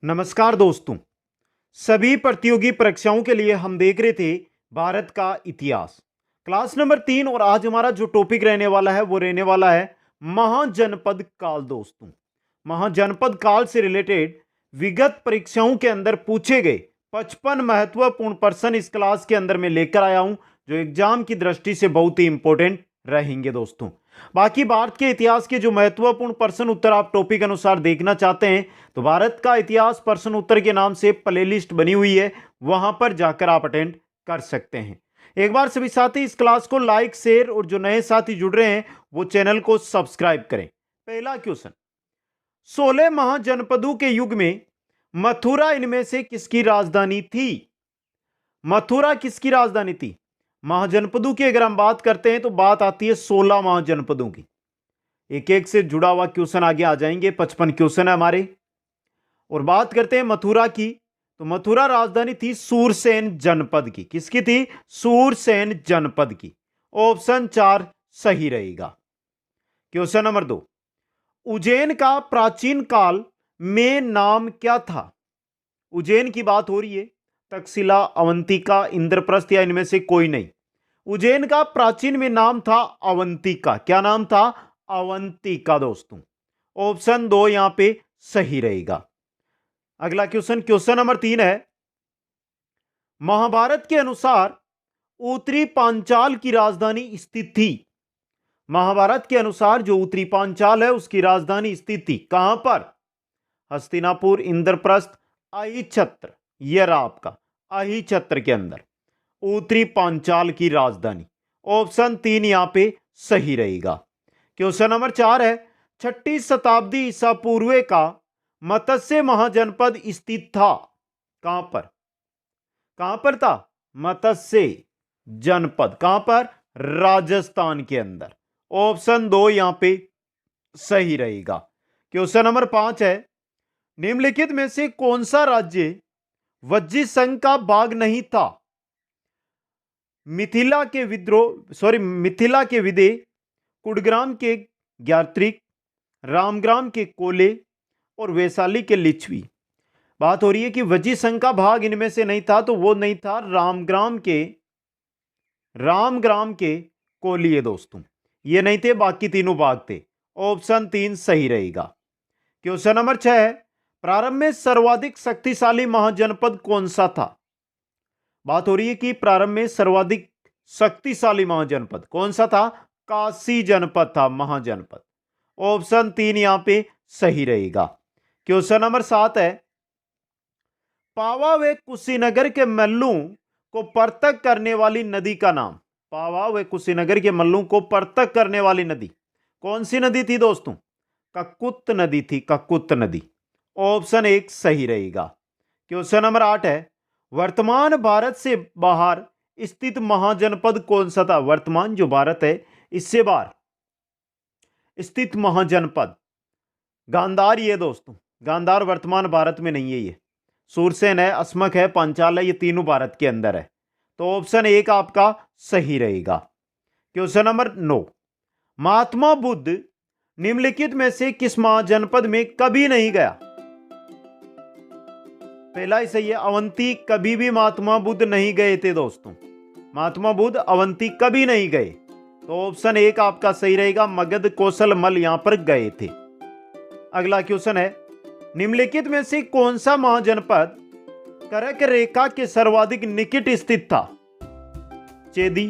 नमस्कार दोस्तों। सभी प्रतियोगी परीक्षाओं के लिए हम देख रहे थे भारत का इतिहास, क्लास नंबर 3। और आज हमारा जो टॉपिक रहने वाला है वो रहने वाला है महाजनपद काल। दोस्तों, महाजनपद काल से रिलेटेड विगत परीक्षाओं के अंदर पूछे गए 55 महत्वपूर्ण प्रश्न इस क्लास के अंदर मैं लेकर आया हूं, जो एग्जाम की दृष्टि से बहुत ही इंपॉर्टेंट रहेंगे। दोस्तों, बाकी भारत के इतिहास के जो महत्वपूर्ण प्रश्न उत्तर आप टॉपिक अनुसार देखना चाहते हैं तो भारत का इतिहास प्रश्न उत्तर के नाम से प्लेलिस्ट बनी हुई है, वहां पर जाकर आप अटेंड कर सकते हैं। एक बार सभी साथी इस क्लास को लाइक, शेयर और जो नए साथी जुड़ रहे हैं वो चैनल को सब्सक्राइब करें। पहला क्वेश्चन, 16 महाजनपदों के युग में मथुरा इनमें से किसकी राजधानी थी? मथुरा किसकी राजधानी थी? महाजनपदों की अगर हम बात करते हैं तो बात आती है 16 महाजनपदों की। एक एक से जुड़ा हुआ क्वेश्चन आगे आ जाएंगे, 55 क्वेश्चन है हमारे। और बात करते हैं मथुरा की, तो मथुरा राजधानी थी सूरसेन जनपद की। किसकी थी? सूरसेन जनपद की। ऑप्शन 4 सही रहेगा। क्वेश्चन नंबर 2, उज्जैन का प्राचीन काल में नाम क्या था? उज्जैन की बात हो रही है, तक्षशिला, अवंतिका, इंद्रप्रस्थ या इनमें से कोई नहीं। उज्जैन का प्राचीन में नाम था अवंतिका। क्या नाम था? अवंतिका। दोस्तों, ऑप्शन 2 यहां पे सही रहेगा। अगला क्वेश्चन, क्वेश्चन नंबर 3 है, महाभारत के अनुसार उत्तरी पांचाल की राजधानी स्थित थी। महाभारत के अनुसार जो उत्तरी पांचाल है उसकी राजधानी स्थित थी कहां पर? हस्तिनापुर, इंद्रप्रस्थ, अहिछत्र। यह रहा आपका अहिछत्र के अंदर उत्तरी पांचाल की राजधानी। ऑप्शन 3 यहां पे सही रहेगा। क्वेश्चन नंबर 4 है, 6ठी शताब्दी ईसा पूर्व का मत्स्य महाजनपद स्थित था कहां पर? कहां पर था मत्स्य जनपद? कहां पर? राजस्थान के अंदर। ऑप्शन 2 यहां पे सही रहेगा। क्वेश्चन नंबर 5 है, निम्नलिखित में से कौन सा राज्य वज्जी संघ का भाग नहीं था? मिथिला के मिथिला के विदे, कुड़ग्राम के ज्ञात्रिक, रामग्राम के कोले और वैशाली के लिच्छवी। बात हो रही है कि वज्जी संघ का भाग इनमें से नहीं था, तो वो नहीं था रामग्राम के कोलिये। दोस्तों, ये नहीं थे, बाकी तीनों भाग थे। ऑप्शन 3 सही रहेगा। क्वेश्चन नंबर 6 है, प्रारंभ में सर्वाधिक शक्तिशाली महाजनपद कौन सा था? बात हो रही है कि प्रारंभ में सर्वाधिक शक्तिशाली महाजनपद कौन सा था? काशी जनपद था महाजनपद। ऑप्शन 3 यहां पे सही रहेगा। क्वेश्चन नंबर 7 है, पावा व कुशीनगर के मल्लों को परतक करने वाली नदी का नाम? पावा व कुशीनगर के मल्लों को परतक करने वाली नदी कौन सी नदी थी? दोस्तों, ककुत नदी थी, ककुत नदी। ऑप्शन 1 सही रहेगा। क्वेश्चन नंबर 8 है, वर्तमान भारत से बाहर स्थित महाजनपद कौन सा था? वर्तमान जो भारत है इससे बाहर स्थित महाजनपद गांधार। ये दोस्तों, गांधार वर्तमान भारत में नहीं है। ये सूरसेन है, अस्मक है, पांचाल है, ये तीनों भारत के अंदर है। तो ऑप्शन 1 आपका सही रहेगा। क्वेश्चन नंबर 9, महात्मा बुद्ध निम्नलिखित में से किस महाजनपद में कभी नहीं गया? पहला ही सही है, अवंती कभी भी महात्मा बुद्ध नहीं गए थे। दोस्तों, महात्मा बुद्ध अवंती कभी नहीं गए, तो ऑप्शन 1 आपका सही रहेगा, मगध, कौशल, मल यहां पर गए थे। अगला क्वेश्चन है, निम्नलिखित में से कौन सा महाजनपद कर्क रेखा के सर्वाधिक निकट स्थित था? चेदी,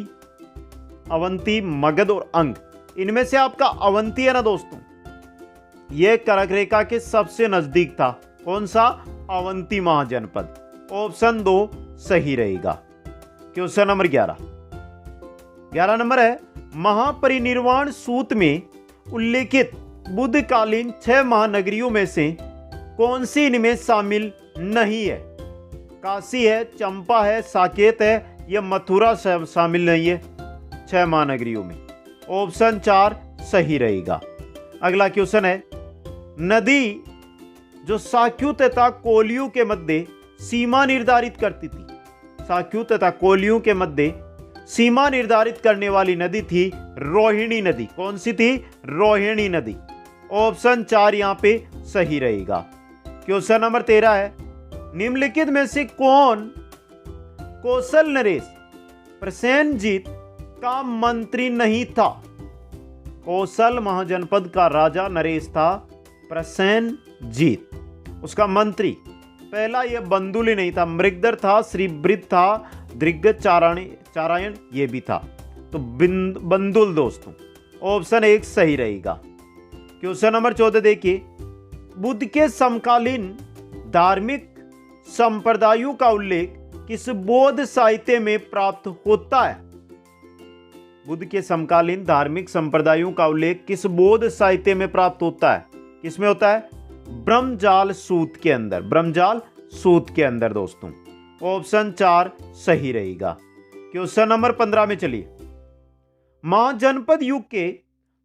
अवंती, मगध और अंग। इनमें से आपका अवंती है ना दोस्तों, यह कर्क रेखा के सबसे नजदीक था। कौन सा? अवंती महाजनपद। ऑप्शन 2 सही रहेगा। क्वेश्चन नंबर 11 नंबर है, महापरिनिर्वाण सूत्र में उल्लेखित बुद्धकालीन 6 महानगरियों में से कौन सी इनमें शामिल नहीं है? काशी है, चंपा है, साकेत है, यह मथुरा शामिल नहीं है 6 महानगरियों में। ऑप्शन 4 सही रहेगा। अगला क्वेश्चन है, नदी जो साक्यू तथा कोलियों के मध्य सीमा निर्धारित करती थी। साक्यू तथा कोलियों के मध्य सीमा निर्धारित करने वाली नदी थी रोहिणी नदी। कौन सी थी? रोहिणी नदी। ऑप्शन 4 यहां पे सही रहेगा। क्वेश्चन नंबर 13 है, निम्नलिखित में से कौन कौशल नरेश प्रसेनजीत का मंत्री नहीं था? कौशल महाजनपद का राजा नरेश था प्रसेनजीत, उसका मंत्री पहला ये बंदुली नहीं था, मृगधर था, श्रीवृद्ध था, दृग्गज चारायण ये भी था, तो बंदुल दोस्तों ऑप्शन 1 सही रहेगा। क्वेश्चन नंबर 14 देखिए, बुद्ध के समकालीन धार्मिक संप्रदायों का उल्लेख किस बौद्ध साहित्य में प्राप्त होता है? बुद्ध के समकालीन धार्मिक संप्रदायों का उल्लेख किस बौद्ध साहित्य में प्राप्त होता है? किसमें होता है? ब्रह्मजाल सूत के अंदर, ब्रह्मजाल सूत के अंदर दोस्तों, ऑप्शन 4 सही रहेगा। क्वेश्चन नंबर 15 में चलिए, महाजनपद युग के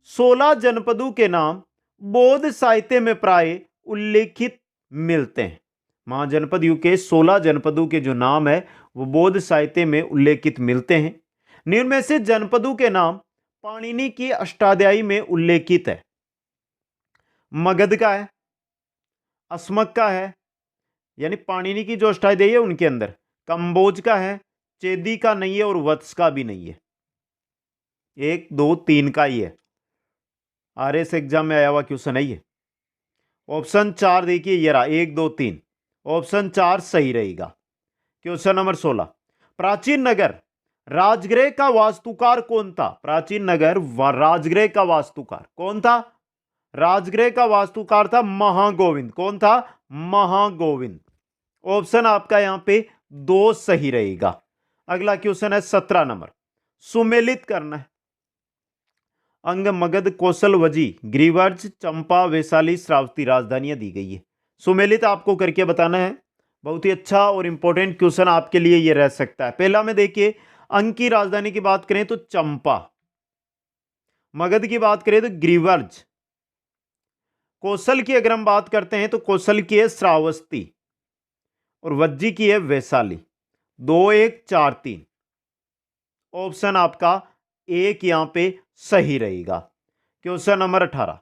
16 जनपदों के नाम बौद्ध साहित्य में प्राय उल्लेखित मिलते हैं। महाजनपद युग के 16 जनपदों के जो नाम है वो बौद्ध साहित्य में उल्लेखित मिलते हैं। निम्न में से जनपदों के नाम पाणिनि की अष्टाध्यायी में उल्लेखित है। मगध का है, अस्मक का है, यानी पाणिनि की जो अष्टाध्यायी है उनके अंदर, कंबोज का है, चेदी का नहीं है और वत्स का भी नहीं है। 1 2 3 का ही है, आरएस एग्जाम में आया हुआ क्वेश्चन है ये। ऑप्शन 4 देखिए, ये रहा 1 2 3, ऑप्शन 4 सही रहेगा। क्वेश्चन नंबर 16, प्राचीन नगर राजगृह का वास्तुकार कौन था? प्राचीन नगर राजगृह का वास्तुकार कौन था? राजगृह का वास्तुकार था महागोविंद। कौन था? महागोविंद। ऑप्शन आपका यहां पे 2 सही रहेगा। अगला क्वेश्चन है 17 नंबर, सुमेलित करना है। अंग, मगध, कौशल, वजी, ग्रीवर्ज, चंपा, वैशाली, श्रावस्ती राजधानियां दी गई है। सुमेलित आपको करके बताना है। बहुत ही अच्छा और इंपॉर्टेंट क्वेश्चन आपके लिए यह रह सकता है। पहला में देखिए, अंग की राजधानी की बात करें तो चंपा, मगध की बात करें तो ग्रीवर्ज, कौशल की अगर हम बात करते हैं तो कौशल की है श्रावस्ती और वज्जी की है वैशाली। 2 1 4 3, ऑप्शन आपका 1 यहां पे सही रहेगा। क्वेश्चन नंबर 18,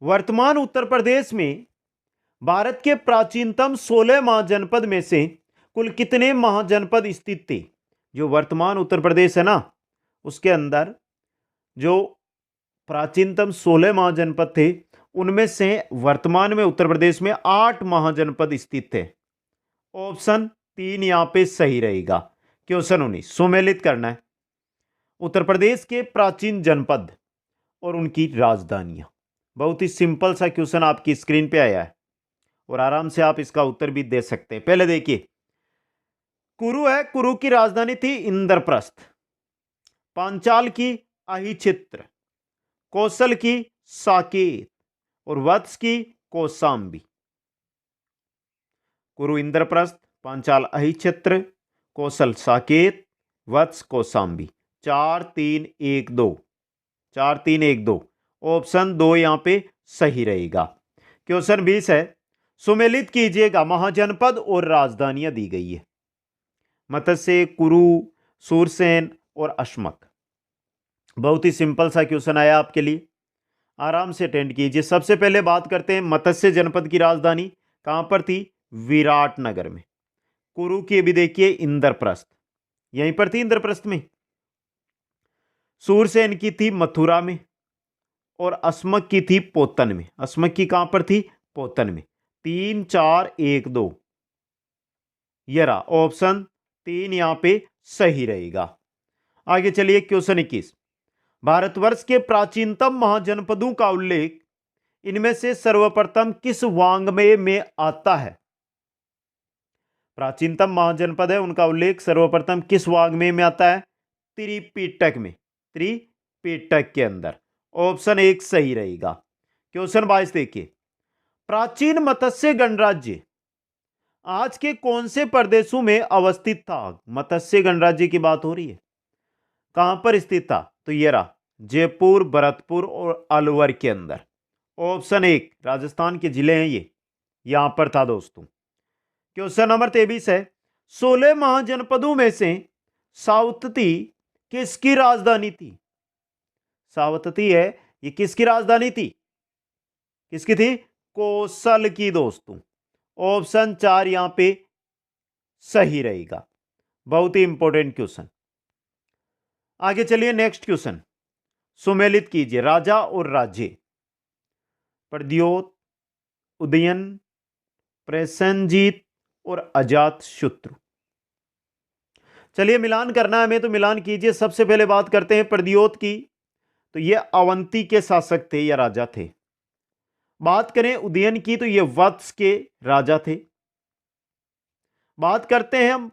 वर्तमान उत्तर प्रदेश में भारत के प्राचीनतम 16 महाजनपद में से कुल कितने महाजनपद स्थित थे? जो वर्तमान उत्तर प्रदेश है ना, उसके अंदर जो प्राचीनतम 16 महाजनपद थे उनमें से वर्तमान में उत्तर प्रदेश में 8 महाजनपद स्थित थे। ऑप्शन 3 यहां पे सही रहेगा। क्वेश्चन 19, सुमेलित करना है उत्तर प्रदेश के प्राचीन जनपद और उनकी राजधानियां। बहुत ही सिंपल सा क्वेश्चन आपकी स्क्रीन पे आया है और आराम से आप इसका उत्तर भी दे सकते हैं। पहले देखिए, कुरु है, कुरु की राजधानी थी इंद्रप्रस्थ, पांचाल की अहिचित्र, कौशल की साकेत और वत्स की कौशांबी। कुरु इंद्रप्रस्थ, पांचाल अहिचित्र, कौशल साकेत, वत्स कौशांबी। 4 3 1 2, 4 3 1 2, ऑप्शन 2 यहां पे सही रहेगा। क्वेश्चन 20 है, सुमेलित कीजिएगा महाजनपद और राजधानियां दी गई है। मत्स्य, कुरु, सूरसेन और अश्मक। बहुत ही सिंपल सा क्वेश्चन आया आपके लिए, आराम से अटेंड कीजिए। सबसे पहले बात करते हैं मत्स्य जनपद की राजधानी कहां पर थी? विराटनगर में। कुरु की भी देखिए इंद्रप्रस्थ, यहीं पर थी इंद्रप्रस्थ में। सूरसेन की थी मथुरा में और अश्मक की थी पोतन में। अश्मक की कहां पर थी? पोतन में। 3 4 1 2, ये रहा ऑप्शन 3 यहां पे सही रहेगा। आगे चलिए क्वेश्चन 21, भारतवर्ष के प्राचीनतम महाजनपदों का उल्लेख इनमें से सर्वप्रथम किस वाङ्मय में आता है? प्राचीनतम महाजनपद है, उनका उल्लेख सर्वप्रथम किस वाङ्मय में आता है? त्रिपिटक में, त्रिपिटक के अंदर। ऑप्शन 1 सही रहेगा। क्वेश्चन 22 देखिए, प्राचीन मत्स्य गणराज्य आज के कौन से प्रदेशों में अवस्थित था? मत्स्य गणराज्य की बात हो रही है, कहां पर स्थित था? तो ये रहा जयपुर, भरतपुर और अलवर के अंदर। ऑप्शन 1 राजस्थान के जिले हैं ये, यहां पर था दोस्तों। क्वेश्चन नंबर 23 है, 16 महाजनपदों में से सावतती किसकी राजधानी थी? सावतती है, ये किसकी राजधानी थी? किसकी थी? कौशल की दोस्तों। ऑप्शन 4 यहां पे सही रहेगा। बहुत ही इंपॉर्टेंट क्वेश्चन। आगे चलिए नेक्स्ट क्वेश्चन। सुमेलित कीजिए राजा और राज्य। प्रद्योत, उदयन, प्रसेनजीत और अजातशत्रु। चलिए मिलान करना है हमें, तो मिलान कीजिए। सबसे पहले बात करते हैं प्रद्योत की, तो ये अवंती के शासक थे या राजा थे। बात करें उदयन की, तो ये वत्स के राजा थे। बात करते हैं हम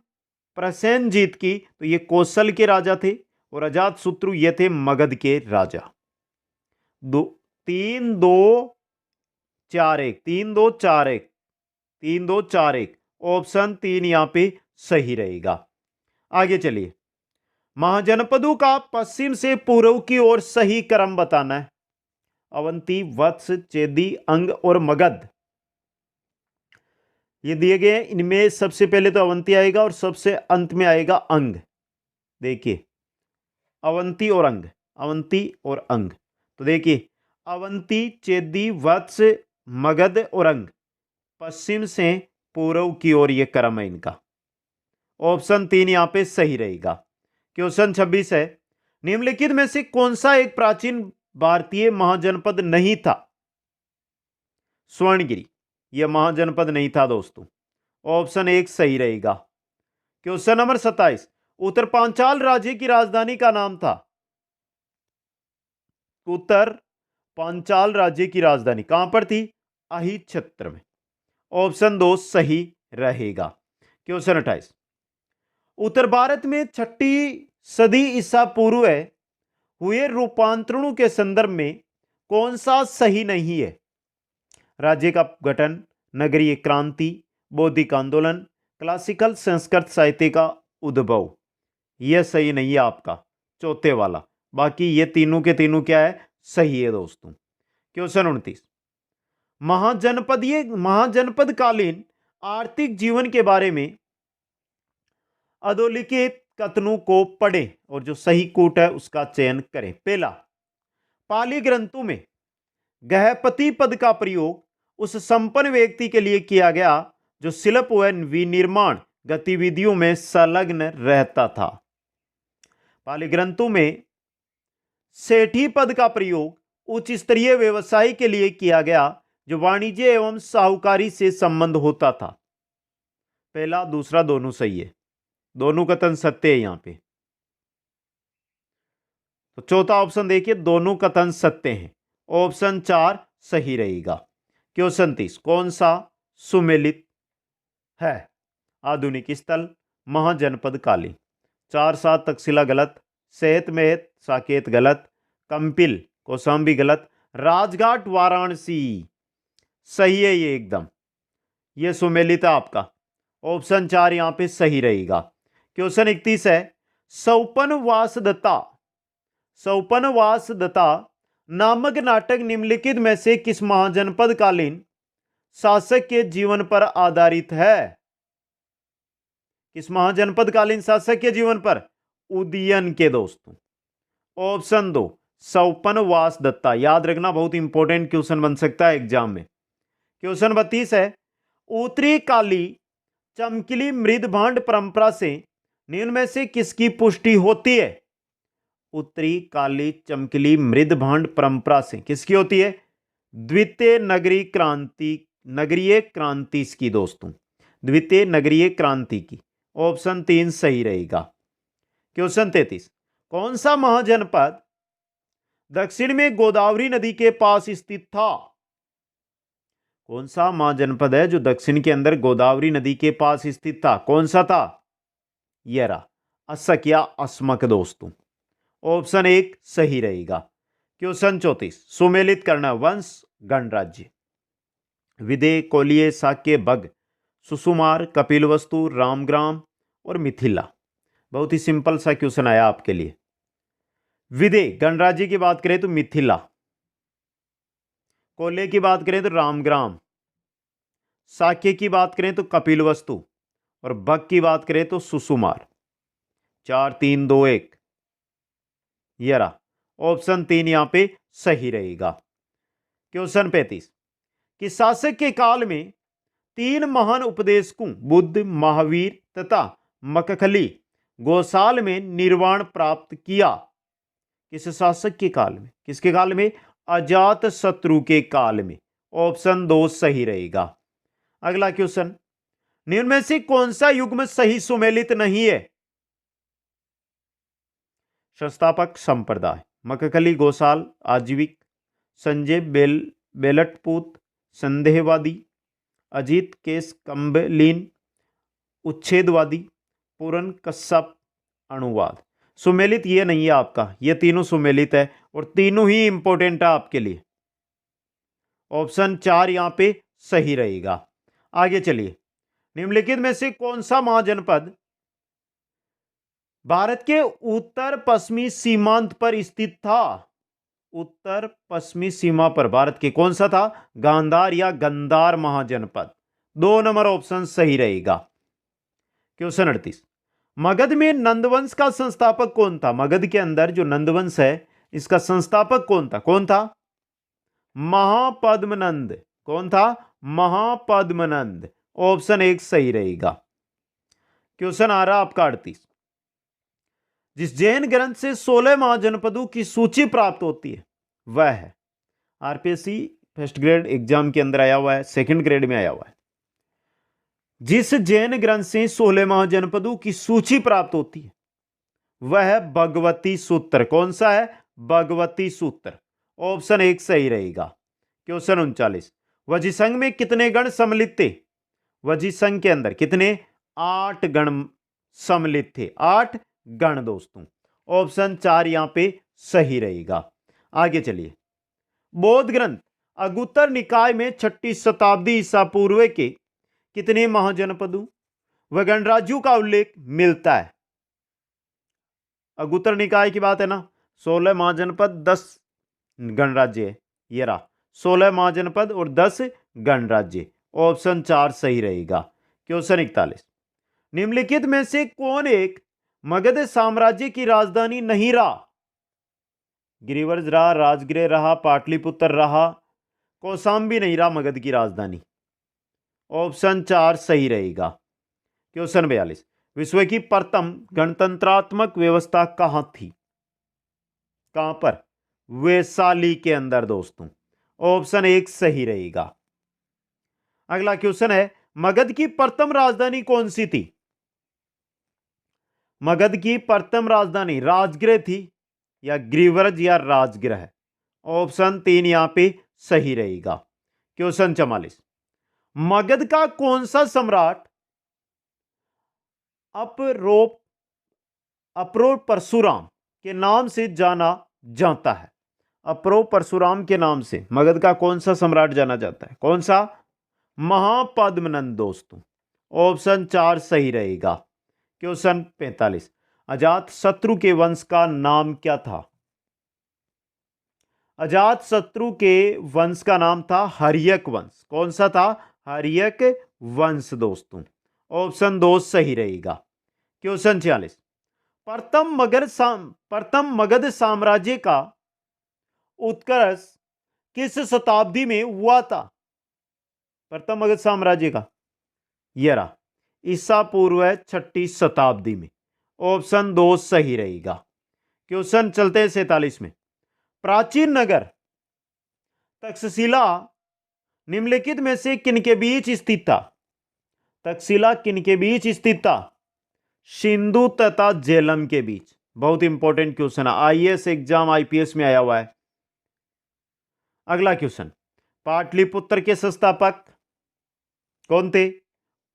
प्रसेनजीत की, तो ये कौशल के राजा थे। और अजातशत्रु ये थे मगध के राजा। 3-2-4-1, 3-2-4-1, 3-2-4-1, ऑप्शन 3 यहां पे सही रहेगा। आगे चलिए। महाजनपदों का पश्चिम से पूर्व की ओर सही क्रम बताना है। अवंती, वत्स, चेदी, अंग और मगध ये दिए गए हैं। इनमें सबसे पहले तो अवंती आएगा और सबसे अंत में आएगा अंग। देखिए अवंती और अंग, अवंती और अंग। तो देखिए अवंती, चेदी, वत्स, मगध और अंग पश्चिम से पूर्व की ओर यह क्रम है इनका। ऑप्शन 3 यहां पे सही रहेगा। क्वेश्चन 26 है, निम्नलिखित में से कौन सा एक प्राचीन भारतीय महाजनपद नहीं था। स्वर्णगिरी यह महाजनपद नहीं था दोस्तों। ऑप्शन 1 सही रहेगा। क्वेश्चन नंबर 27, उत्तर पांचाल राज्य की राजधानी का नाम था। उत्तर पांचाल राज्य की राजधानी कहां पर थी? अहि क्षेत्र में। ऑप्शन 2 सही रहेगा। क्वेश्चन 28, उत्तर भारत में 6ठी सदी ईसा पूर्व हुए रूपांतरणों के संदर्भ में कौन सा सही नहीं है? राज्य का गठन, नगरीय क्रांति, बौद्धिक आंदोलन, क्लासिकल संस्कृत साहित्य का उद्भव। यह सही नहीं है आपका चौथे वाला। बाकी ये तीनों के तीनों क्या है? सही है दोस्तों। क्वेश्चन 29, महाजनपद कालीन आर्थिक जीवन के बारे में अधोलिखित कथनों को पढ़ें और जो सही कूट है उसका चयन करें। पहला, पाली ग्रंथों में गृहपति पद का प्रयोग उस संपन्न व्यक्ति के लिए किया गया जो शिल्प व विनिर्माण गतिविधियों में संलग्न रहता था। पाली ग्रंथों में सेठी पद का प्रयोग उच्च स्तरीय व्यवसाय के लिए किया गया जो वाणिज्य एवं साहूकारी से संबंध होता था। पहला दूसरा दोनों सही है, दोनों कथन सत्य है यहां पे। तो चौथा ऑप्शन देखिए, दोनों कथन सत्य हैं। ऑप्शन 4 सही रहेगा। क्वेश्चन 30, कौन सा सुमेलित है? आधुनिक स्थल, महाजनपद कालीन। 4-7 तक्षशिला गलत, सेहत मेहत साकेत गलत, कंपिल कौशाम्बी गलत, राजघाट वाराणसी सही है ये एकदम। ये सुमेलित है आपका। ऑप्शन 4 यहां पे सही रहेगा। क्वेश्चन 31 है, सौपनवास दत्ता नामक नाटक निम्नलिखित में से किस महाजनपद कालीन शासक के जीवन पर आधारित है? किस महाजनपद कालीन शासक के जीवन पर? उदयन के दोस्तों। ऑप्शन 2 सौपनवास दत्ता। याद रखना, बहुत इंपॉर्टेंट क्वेश्चन बन सकता है एग्जाम में। क्वेश्चन 32 है, उत्तरी काली चमकीली मृदभांड परंपरा से निम्न में से किसकी पुष्टि होती है? उत्तरी काली चमकीली मृदभांड परंपरा से किसकी होती है? द्वितीय नगरीय क्रांति की दोस्तों, द्वितीय नगरीय क्रांति की। ऑप्शन 3 सही रहेगा। क्वेश्चन 33, कौन सा महाजनपद दक्षिण में गोदावरी नदी के पास स्थित था? कौन सा महाजनपद है जो दक्षिण के अंदर गोदावरी नदी के पास स्थित था? कौन सा था? यह रहा, अस्सक या अस्मक दोस्तों। ऑप्शन 1 सही रहेगा। क्वेश्चन 34, सुमेलित करना वंश गणराज्य। विदेह, कोलिय, साक्य, बग, सुसुमार, कपिलवस्तु, रामग्राम और मिथिला। बहुत ही सिंपल सा क्वेश्चन आया आपके लिए। विदेह गणराज्य की बात करें तो मिथिला, कोल्य की बात करें तो रामग्राम, साक्य की बात करें तो कपिलवस्तु और बग की बात करें तो सुसुमार। 4 3 2 1 ये रहा। ऑप्शन 3 यहां पे सही रहेगा। क्वेश्चन 35, कि शासक के काल में तीन महान उपदेशकों बुद्ध, महावीर तथा मक्खली गोसाल में निर्वाण प्राप्त किया? किस शासक के काल में? किसके काल में? अजात शत्रु के काल में। ऑप्शन 2 सही रहेगा। अगला क्वेश्चन, निम्न में से कौन सा युग्म सही सुमेलित नहीं है? संस्थापक संप्रदाय, मक्खली गोसाल आजीविक, संजय बेलटपूत संदेहवादी, अजीत केस कंबलीन उच्छेदवादी, पूरन कश्यप अणुवाद। सुमेलित ये नहीं है आपका, ये तीनों सुमेलित है और तीनों ही इंपॉर्टेंट है आपके लिए। ऑप्शन 4 यहां पे सही रहेगा। आगे चलिए, निम्नलिखित में से कौन सा महाजनपद भारत के उत्तर पश्चिमी सीमांत पर स्थित था? उत्तर पश्चिमी सीमा पर भारत के कौन सा था? गांधार या गंधार महाजनपद। 2 नंबर ऑप्शन सही रहेगा। क्वेश्चन 38, मगध में नंदवंश का संस्थापक कौन था? मगध के अंदर जो नंदवंश है इसका संस्थापक कौन था? कौन था? महापद्मनंद। कौन था? महापद्मनंद। ऑप्शन 1 सही रहेगा। क्वेश्चन आ रहा आपका 38, जिस जैन ग्रंथ से 16 महाजनपदों की सूची प्राप्त होती है वह है? आरपीएससी फर्स्ट ग्रेड एग्जाम के अंदर आया हुआ है, सेकंड ग्रेड में आया हुआ है। जिस जैन ग्रंथ से 16 महाजनपदों की सूची प्राप्त होती है वह है भगवती सूत्र। कौन सा है? भगवती सूत्र। ऑप्शन 1 सही रहेगा। क्वेश्चन 39, वजी संघ में कितने गण सम्मिलित थे? वजी संघ के अंदर कितने? 8 गण सम्मिलित थे। 8 गण दोस्तों। ऑप्शन 4 यहां पे सही रहेगा। आगे चलिए, बौद्ध ग्रंथ अगुत्तर निकाय में 6ठी शताब्दी ईसा पूर्व के कितने महाजनपदों व गणराज्यों का उल्लेख मिलता है? अगुत्तर निकाय की बात है ना, 16 महाजनपद 10 गणराज्य है। ये रहा 16 महाजनपद और 10 गणराज्य। ऑप्शन 4 सही रहेगा। क्वेश्चन 41, निम्नलिखित में से कौन एक मगध साम्राज्य की राजधानी नहीं रहा? गिरिवर्ज रहा, राजगृह रहा, पाटलिपुत्र रहा, कौशाम्बी नहीं रहा मगध की राजधानी। ऑप्शन 4 सही रहेगा। क्वेश्चन 42, विश्व की प्रथम गणतंत्रात्मक व्यवस्था कहां थी? कहां पर? वैशाली के अंदर दोस्तों। ऑप्शन 1 सही रहेगा। अगला क्वेश्चन है, मगध की प्रथम राजधानी कौन सी थी? मगध की प्रथम राजधानी राजगृह थी या गिरिव्रज या राजगृह? ऑप्शन 3 यहां पे सही रहेगा। क्वेश्चन 44, मगध का कौन सा सम्राट अप्रो परशुराम के नाम से जाना जाता है? अप्रो परशुराम के नाम से मगध का कौन सा सम्राट जाना जाता है? कौन सा? महापद्मनंद दोस्तों। ऑप्शन 4 सही रहेगा। क्वेश्चन 45, अजात शत्रु के वंश का नाम क्या था? अजात शत्रु के वंश का नाम था हर्यक वंश। कौन सा था? हर्यक वंश दोस्तों। ऑप्शन 2 सही रहेगा। क्वेश्चन 46, प्रथम मगध साम्राज्य का उत्कर्ष किस शताब्दी में हुआ था? प्रथम मगध साम्राज्य का यह रहा ईसा पूर्व 6ठी शताब्दी में। ऑप्शन 2 सही रहेगा। क्वेश्चन चलते हैं 47 में, प्राचीन नगर तक्षशिला निम्नलिखित में से किनके बीच स्थित था? तक्षशिला किनके बीच स्थित था? सिंधु तथा झेलम के बीच। बहुत इंपॉर्टेंट क्वेश्चन है, आईएएस एग्जाम आईपीएस में आया हुआ है। अगला क्वेश्चन, पाटलिपुत्र के संस्थापक कौन थे?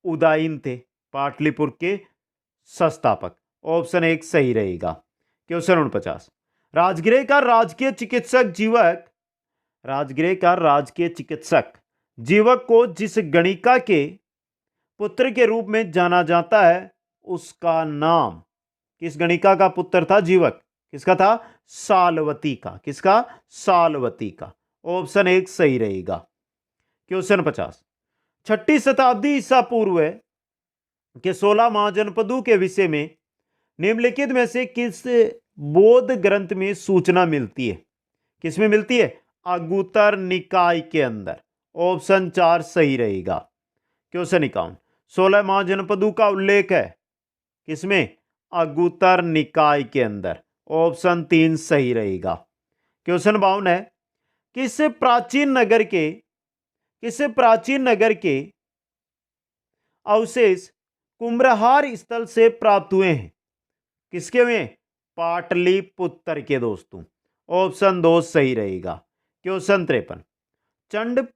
उदयन थे पाटलिपुत्र के संस्थापक। ऑप्शन 1 सही रहेगा। क्वेश्चन 49, राजगृह का राजकीय चिकित्सक जीवक, राजगृह का राजकीय चिकित्सक जीवक को जिस गणिका के पुत्र के रूप में जाना जाता है उसका नाम? किस गणिका का पुत्र था जीवक? किसका था? सालवती का। किसका? सालवती का। ऑप्शन 1 सही रहेगा। क्वेश्चन 50, 6ठी शताब्दी ईसा पूर्व के 16 महाजनपदों के विषय में निम्नलिखित में से किस बौद्ध ग्रंथ में सूचना मिलती है? किसमें मिलती है? अगुत्तर निकाय के अंदर। ऑप्शन 4 सही रहेगा। क्वेश्चन 51, 16 महाजनपदों का उल्लेख है किसमें? अगुतर निकाय के अंदर। ऑप्शन 3 सही रहेगा। क्वेश्चन 52 है, किस प्राचीन नगर के अवशेष कुम्भलहार स्थल से प्राप्त हुए हैं? किसके हुए? पाटलिपुत्र के दोस्तों। ऑप्शन 2 सही रहेगा। क्वेश्चन 53, चंड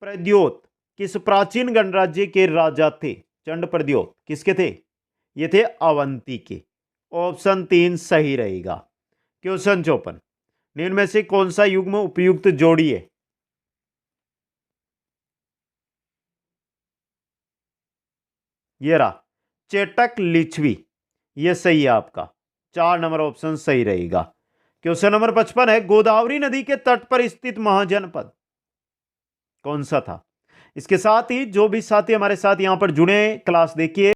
प्रद्योत किस प्राचीन गणराज्य के राजा थे? चंड प्रद्योत किसके थे? ये थे अवंती के। ऑप्शन 3 सही रहेगा। क्वेश्चन 54, निम्न में से कौन सा युग्म उपयुक्त जोड़ी है? ये रहा चेटक लिच्छवी, ये सही है आपका। 4 नंबर ऑप्शन सही रहेगा। क्वेश्चन नंबर 55 है, गोदावरी नदी के तट पर स्थित महाजनपद कौन सा था? इसके साथ ही जो भी साथी हमारे साथ यहां पर जुड़े क्लास देखिए।